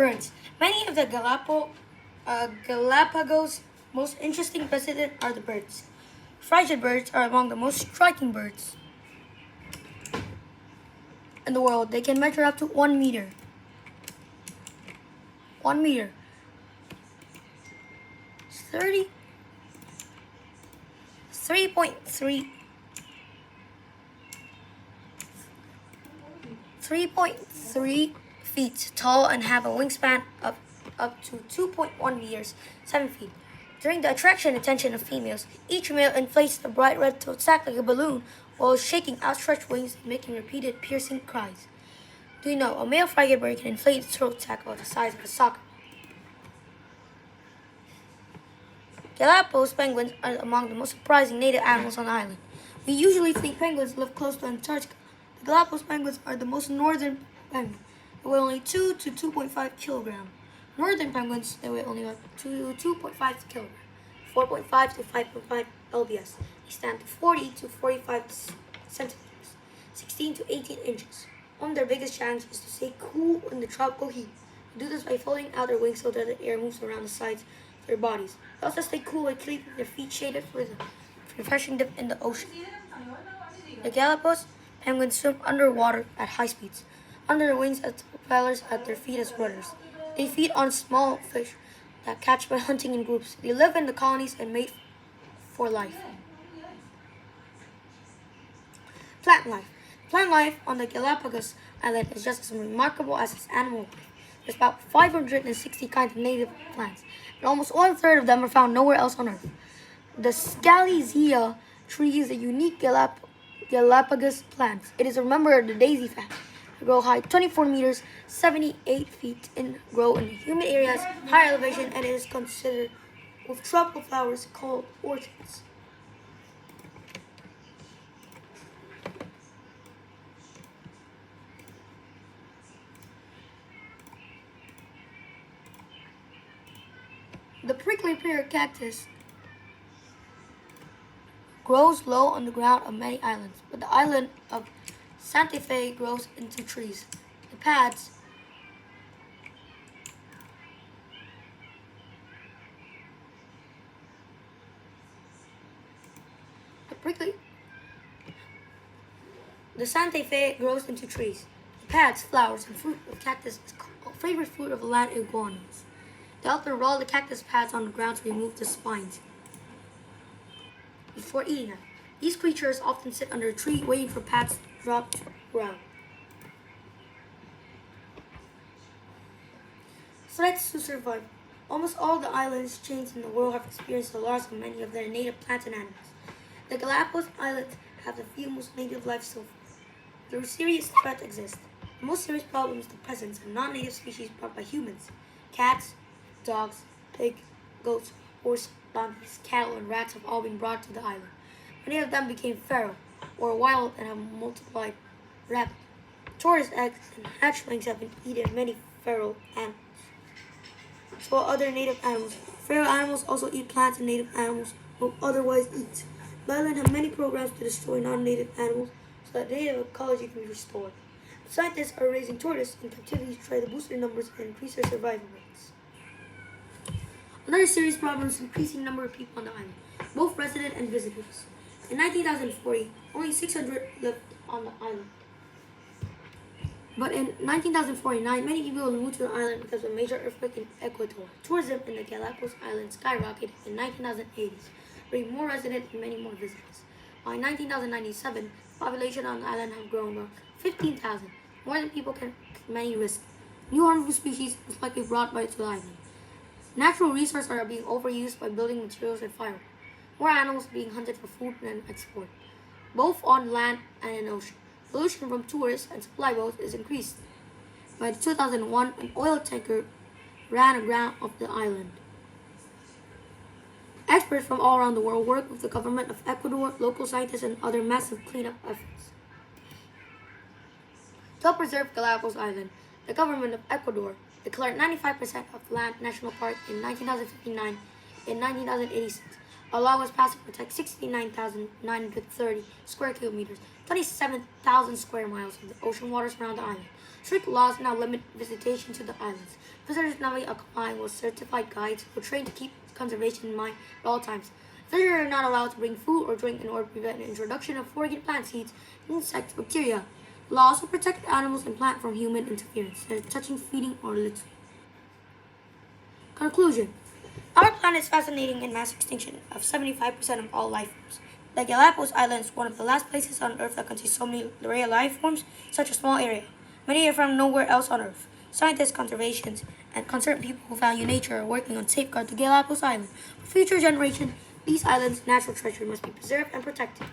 Birds. Many of the Galapagos' most interesting residents are the birds. Frigid birds are among the most striking birds in the world. They can measure up to 1 meter. 1 meter. 30, 3.3 3.3 feet tall and have a wingspan of up to 2.1 meters, 7 feet. During the attention of females, each male inflates the bright red throat sac like a balloon while shaking outstretched wings and making repeated piercing cries. Do you know a male frigate bird can inflate its throat sac about the size of a soccer ball? Galapagos penguins are among the most surprising native animals on the island. We usually think penguins live close to Antarctica. The Galapagos penguins are the most northern penguin. They weigh only 2 to 2.5 kilograms. Northern penguins, they weigh only 2 to 2.5 kilograms, 4.5 to 5.5 lbs. They stand to 40 to 45 centimeters, 16 to 18 inches. One of their biggest challenges is to stay cool in the tropical heat. They do this by folding out their wings so that the air moves around the sides of their bodies. They also stay cool by keeping their feet shaded for the refreshing dip in the ocean. The Galapagos penguins swim underwater at high speeds. Under their wings as propellers, at their feet as rudders. They feed on small fish that catch by hunting in groups. They live in the colonies and mate for life. Plant life. Plant life on the Galapagos Island is just as remarkable as its animal life. There's about 560 kinds of native plants, and almost 1/3 of them are found nowhere else on Earth. The Scalizea tree is a unique Galapagos plant. It is a member of the daisy family. They grow high 24 meters, 78 feet, and grow in humid areas, high elevation, and it is considered with tropical flowers called orchids. The prickly pear cactus grows low on the ground of many islands, but the island of Santa Fe grows into trees. The pads the Santa Fe grows into trees. The pads, flowers, and fruit of cactus is called favorite food of land iguanas. They often roll the cactus pads on the ground to remove the spines before eating them. These creatures often sit under a tree waiting for pads to drop to the ground. Threats to survival. Almost all the islands chains in the world have experienced the loss of many of their native plants and animals. The Galapagos Islands have the few most native life so far. There serious threats exist. The most serious problem is the presence of non-native species brought by humans. Cats, dogs, pigs, goats, horses, donkeys, cattle, and rats have all been brought to the island. Many of them became feral or wild and have multiplied rapidly. Tortoise eggs and hatchlings have been eaten many feral animals. So are other native animals. Feral animals also eat plants and native animals will otherwise eat. The island have many programs to destroy non-native animals so that native ecology can be restored. Scientists are raising tortoises in captivity to try to boost their numbers and increase their survival rates. Another serious problem is the increasing number of people on the island, both resident and visitors. In 1940, only 600 lived on the island. But in 1949, many people moved to the island because of a major earthquake in Ecuador. Tourism in the Galapagos Islands skyrocketed in the 1980s, bringing more residents and many more visitors. By 1997, the population on the island have grown to 15,000, more than people can many risk. New harmful species is likely brought by to the island. Natural resources are being overused by building materials and firewood. More animals being hunted for food and export, both on land and in the ocean. Pollution from tourists and supply boats is increased. By 2001, an oil tanker ran aground of the island. Experts from all around the world work with the government of Ecuador, local scientists, and other massive cleanup efforts. To help preserve Galapagos Island, the government of Ecuador declared 95% of land national park in 1959 and 1986. A law was passed to protect 69,930 square kilometers, 27,000 square miles of the ocean waters around the island. Strict laws now limit visitation to the islands. Visitors now need to comply with certified guides who are trained to keep conservation in mind at all times. Visitors are not allowed to bring food or drink in order to prevent the introduction of foreign plant seeds, insects, bacteria. The law also protects animals and plants from human interference, such as touching, feeding, or littering. Conclusion. Our planet is fascinating in mass extinction of 75% of all life forms. The Galapagos Islands is one of the last places on Earth that contains so many rare life forms in such a small area. Many are from nowhere else on Earth. Scientists, conservationists, and concerned people who value nature are working on safeguarding the Galapagos Island. For future generations, these islands' natural treasure must be preserved and protected.